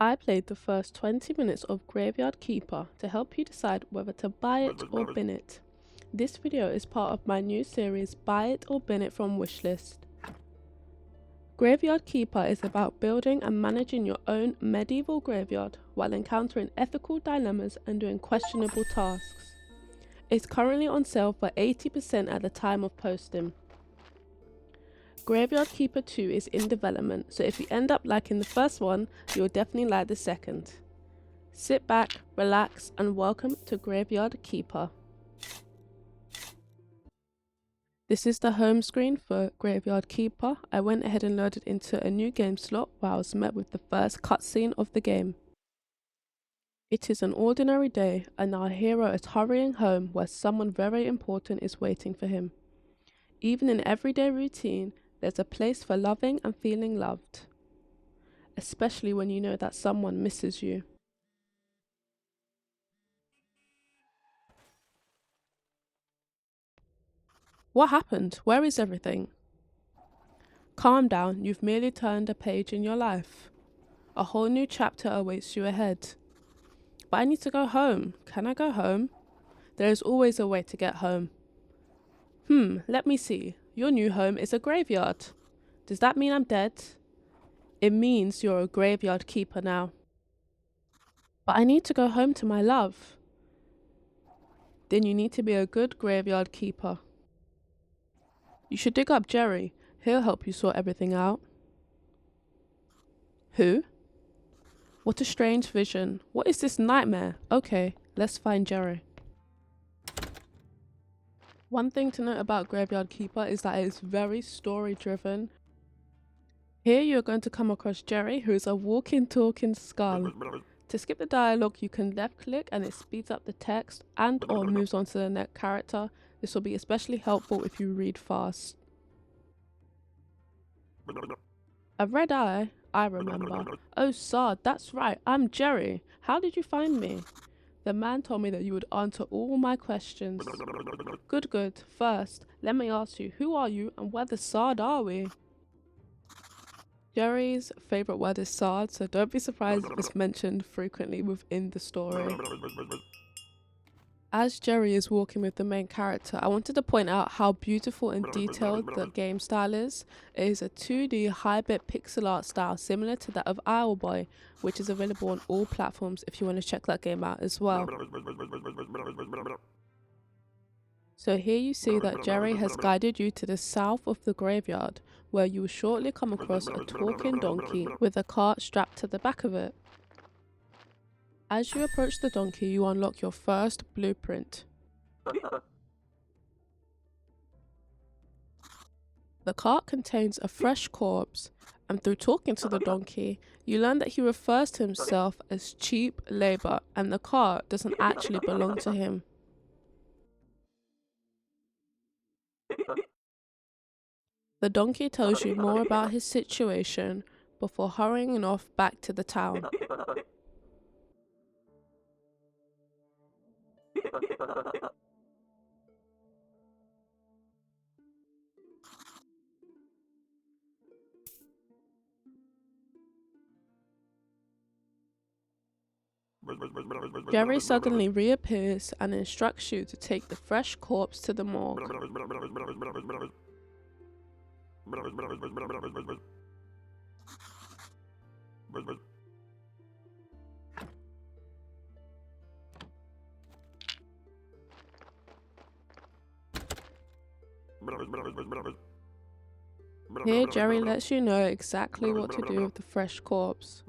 I played the first 20 minutes of Graveyard Keeper to help you decide whether to buy it or bin it. This video is part of my new series Buy It or Bin It from Wishlist. Graveyard Keeper is about building and managing your own medieval graveyard while encountering ethical dilemmas and doing questionable tasks. It's currently on sale for 80% at the time of posting. Graveyard Keeper 2 is in development, so if you end up liking the first one, you'll definitely like the second. Sit back, relax, and welcome to Graveyard Keeper. This is the home screen for Graveyard Keeper. I went ahead and loaded into a new game slot where I was met with the first cutscene of the game. It is an ordinary day and our hero is hurrying home where someone very important is waiting for him. Even in everyday routine, there's a place for loving and feeling loved, especially when you know that someone misses you. What happened? Where is everything? Calm down, you've merely turned a page in your life. A whole new chapter awaits you ahead. But I need to go home. Can I go home? There is always a way to get home. Let me see. Your new home is a graveyard. Does that mean I'm dead? It means you're a graveyard keeper now. But I need to go home to my love. Then you need to be a good graveyard keeper. You should dig up Jerry. He'll help you sort everything out. Who? What a strange vision. What is this nightmare? Okay, let's find Jerry. One thing to note about Graveyard Keeper is that it is very story driven. Here you're going to come across Jerry, who is a walking talking skull. To skip the dialogue, you can left click and it speeds up the text and or moves on to the next character. This will be especially helpful if you read fast. A red eye? I remember. Oh Sard, that's right, I'm Jerry. How did you find me? The man told me that you would answer all my questions. Good. First, let me ask you, who are you and where the Sard are we? Jerry's favourite word is Sard, so don't be surprised if it's mentioned frequently within the story. As Jerry is walking with the main character, I wanted to point out how beautiful and detailed the game style is. It is a 2D high-bit pixel art style similar to that of Owlboy, which is available on all platforms if you want to check that game out as well. So here you see that Jerry has guided you to the south of the graveyard, where you will shortly come across a talking donkey with a cart strapped to the back of it. As you approach the donkey, you unlock your first blueprint. The cart contains a fresh corpse, and through talking to the donkey, you learn that he refers to himself as cheap labor and the cart doesn't actually belong to him. The donkey tells you more about his situation before hurrying off back to the town. Jerry suddenly reappears and instructs you to take the fresh corpse to the morgue. Here Jerry lets you know exactly what to do with the fresh corpse.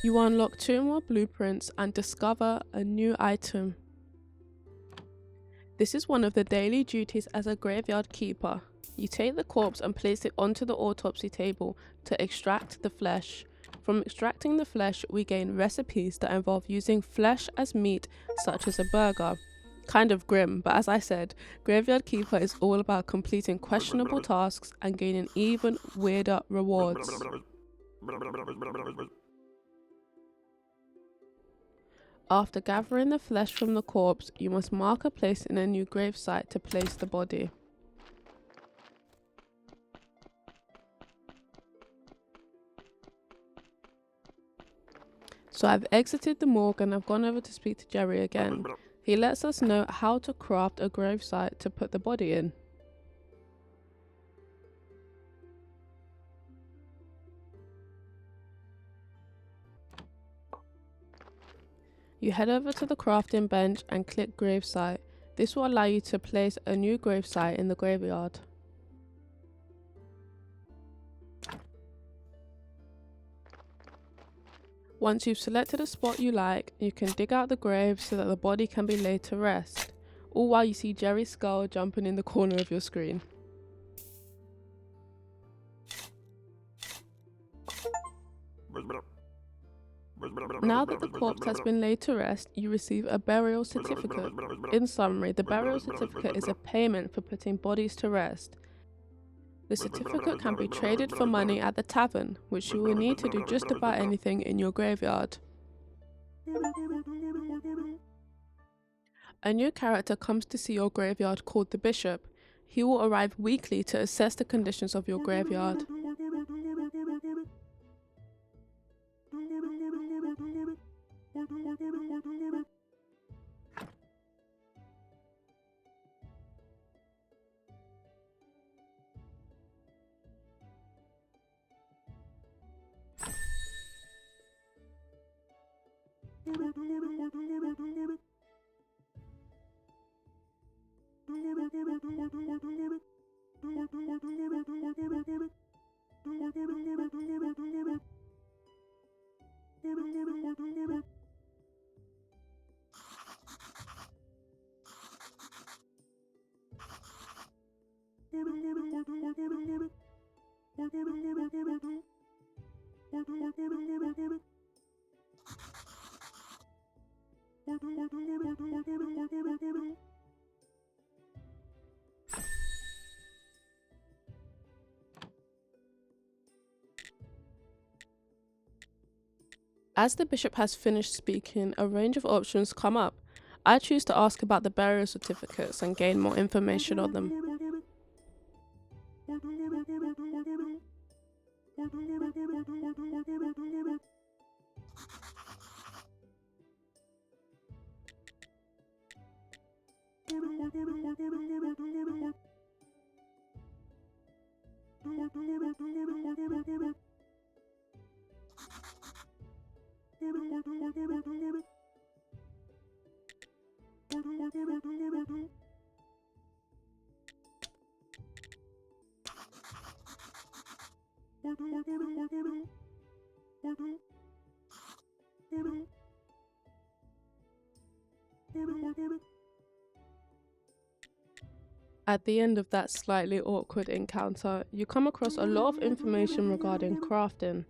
You unlock 2 more blueprints and discover a new item. This is one of the daily duties as a graveyard keeper. You take the corpse and place it onto the autopsy table to extract the flesh. From extracting the flesh, we gain recipes that involve using flesh as meat, such as a burger. Kind of grim, but as I said, Graveyard Keeper is all about completing questionable tasks and gaining even weirder rewards. After gathering the flesh from the corpse, you must mark a place in a new gravesite to place the body. So I've exited the morgue and I've gone over to speak to Jerry again. He lets us know how to craft a gravesite to put the body in. You head over to the crafting bench and click gravesite. This will allow you to place a new gravesite in the graveyard. Once you've selected a spot you like, you can dig out the grave so that the body can be laid to rest, all while you see Jerry's skull jumping in the corner of your screen. Now that the corpse has been laid to rest, you receive a burial certificate. In summary, the burial certificate is a payment for putting bodies to rest. The certificate can be traded for money at the tavern, which you will need to do just about anything in your graveyard. A new character comes to see your graveyard called the Bishop. He will arrive weekly to assess the conditions of your graveyard. As the bishop has finished speaking, a range of options come up. I choose to ask about the burial certificates and gain more information on them. At the end of that slightly awkward encounter, you come across a lot of information regarding crafting.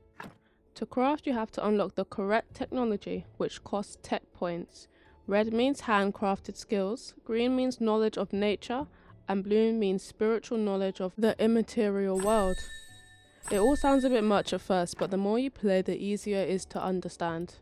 To craft, you have to unlock the correct technology, which costs tech points. Red means handcrafted skills, green means knowledge of nature, and blue means spiritual knowledge of the immaterial world. It all sounds a bit much at first, but the more you play, the easier it is to understand.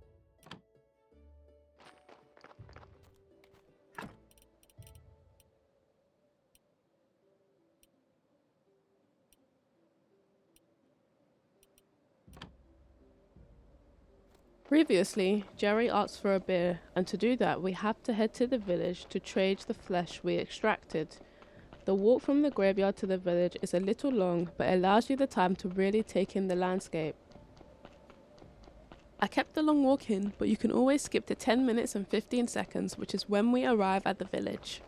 Previously, Jerry asked for a beer, and to do that we have to head to the village to trade the flesh we extracted. The walk from the graveyard to the village is a little long, but it allows you the time to really take in the landscape. I kept the long walk in, but you can always skip to 10 minutes and 15 seconds, which is when we arrive at the village.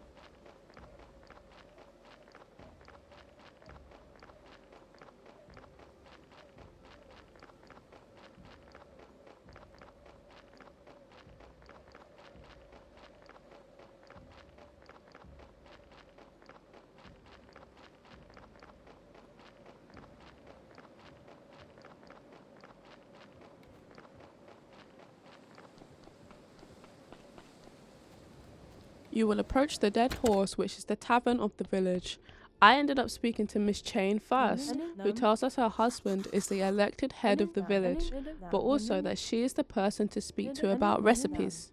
You will approach the Dead Horse, which is the tavern of the village. I ended up speaking to Miss Chain first, who tells us her husband is the elected head of the village, but also that she is the person to speak to about recipes.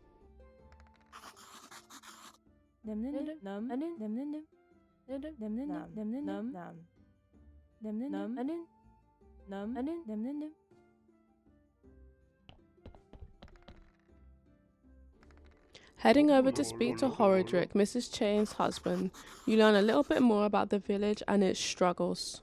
Heading over to speak to Horodrick, Mrs. Chain's husband, you learn a little bit more about the village and its struggles.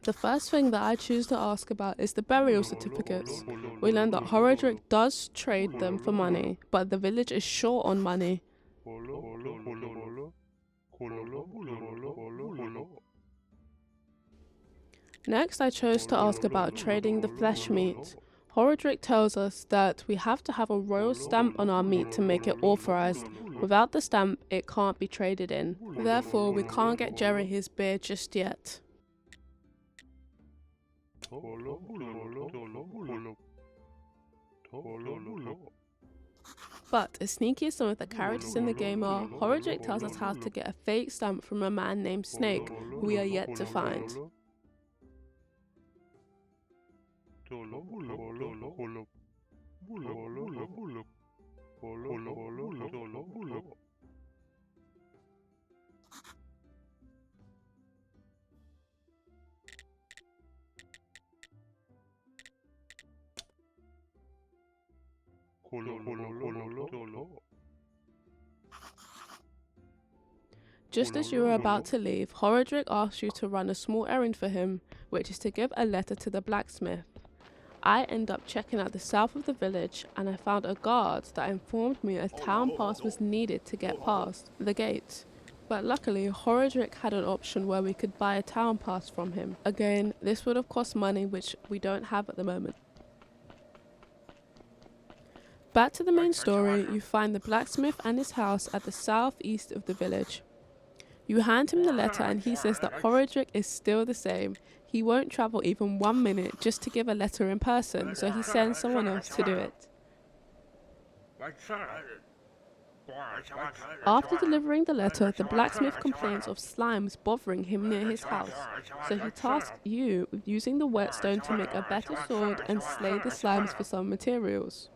The first thing that I choose to ask about is the burial certificates. We learn that Horodrick does trade them for money, but the village is short on money. Next, I chose to ask about trading the flesh meat. Horodrick tells us that we have to have a royal stamp on our meat to make it authorized. Without the stamp, it can't be traded in. Therefore, we can't get Jerry his beer just yet. But as sneaky as some of the characters in the game are, Horodrick tells us how to get a fake stamp from a man named Snake, who we are yet to find. Just as you are about to leave, Horodrick asks you to run a small errand for him, which is to give a letter to the blacksmith. I end up checking out the south of the village, and I found a guard that informed me a town pass was needed to get past the gate. But luckily, Horodrick had an option where we could buy a town pass from him. Again, this would have cost money, which we don't have at the moment. Back to the main story, you find the blacksmith and his house at the southeast of the village. You hand him the letter and he says that Horodrick is still the same. He won't travel even 1 minute just to give a letter in person, so he sends someone else to do it. After delivering the letter, the blacksmith complains of slimes bothering him near his house, so he tasks you with using the whetstone to make a better sword and slay the slimes for some materials.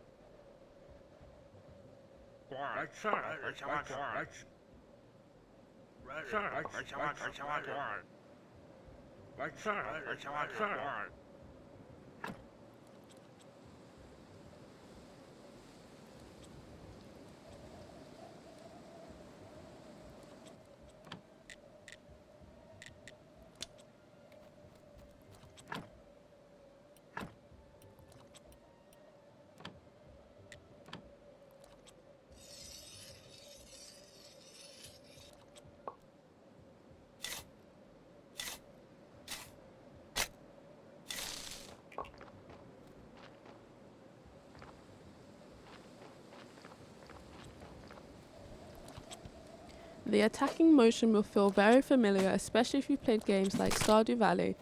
The attacking motion will feel very familiar, especially if you've played games like Stardew Valley.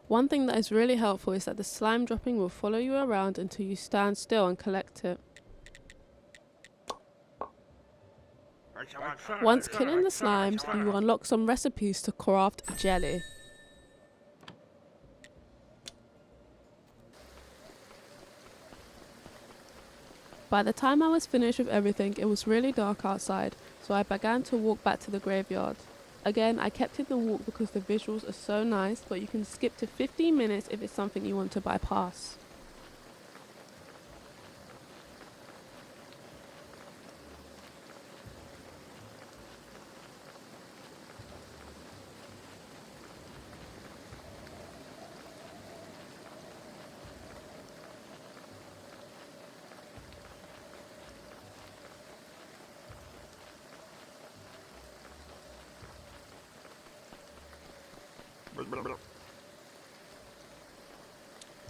One thing that is really helpful is that the slime dropping will follow you around until you stand still and collect it. Once killing the slimes, you unlock some recipes to craft jelly. By the time I was finished with everything, it was really dark outside, so I began to walk back to the graveyard. Again, I kept in the walk because the visuals are so nice, but you can skip to 15 minutes if it's something you want to bypass.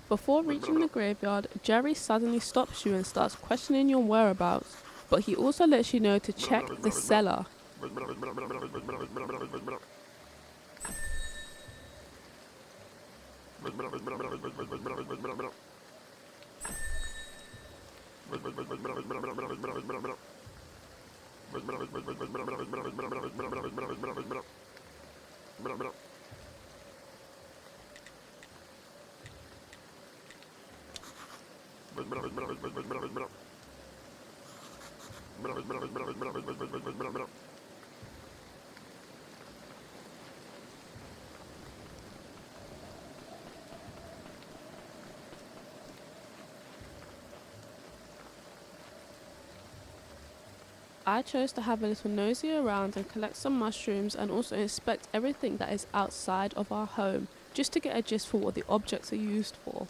Before reaching the graveyard, Jerry suddenly stops you and starts questioning your whereabouts, but he also lets you know to check the cellar. I chose to have a little nosy around and collect some mushrooms and also inspect everything that is outside of our home, just to get a gist for what the objects are used for.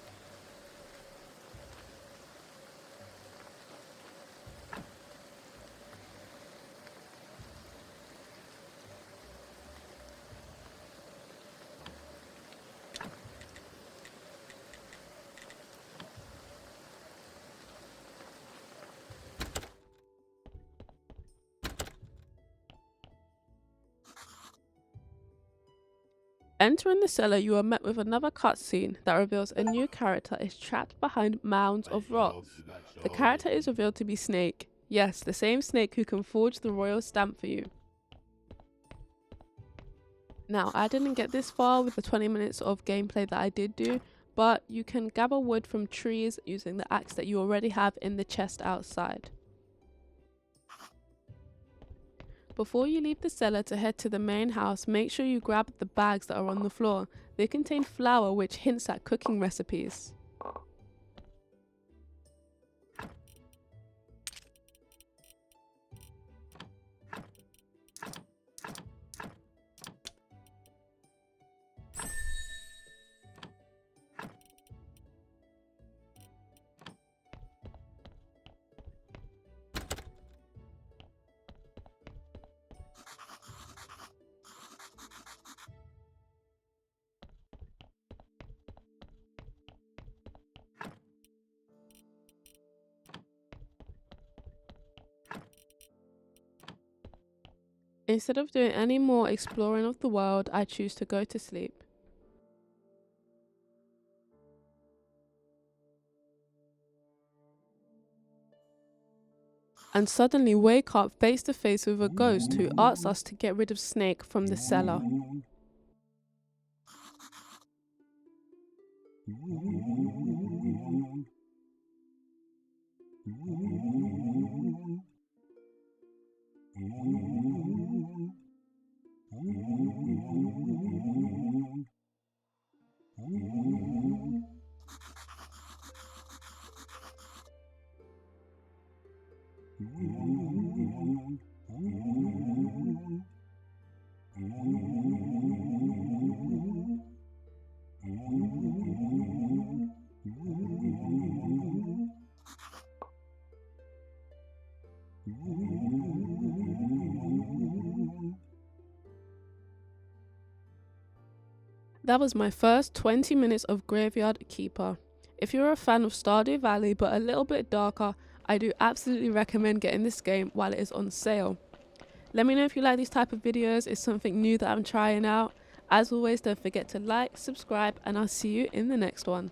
Entering the cellar, you are met with another cutscene that reveals a new character is trapped behind mounds of rocks. The character is revealed to be Snake. Yes, the same Snake who can forge the royal stamp for you. Now, I didn't get this far with the 20 minutes of gameplay that I did do, but you can gather wood from trees using the axe that you already have in the chest outside. Before you leave the cellar to head to the main house, make sure you grab the bags that are on the floor. They contain flour, which hints at cooking recipes. Instead of doing any more exploring of the world, I choose to go to sleep. And suddenly wake up face to face with a ghost who asks us to get rid of Snake from the cellar. That was my first 20 minutes of Graveyard Keeper. If you're a fan of Stardew Valley but a little bit darker, I do absolutely recommend getting this game while it is on sale. Let me know if you like these type of videos, it's something new that I'm trying out. As always, don't forget to like, subscribe, and I'll see you in the next one.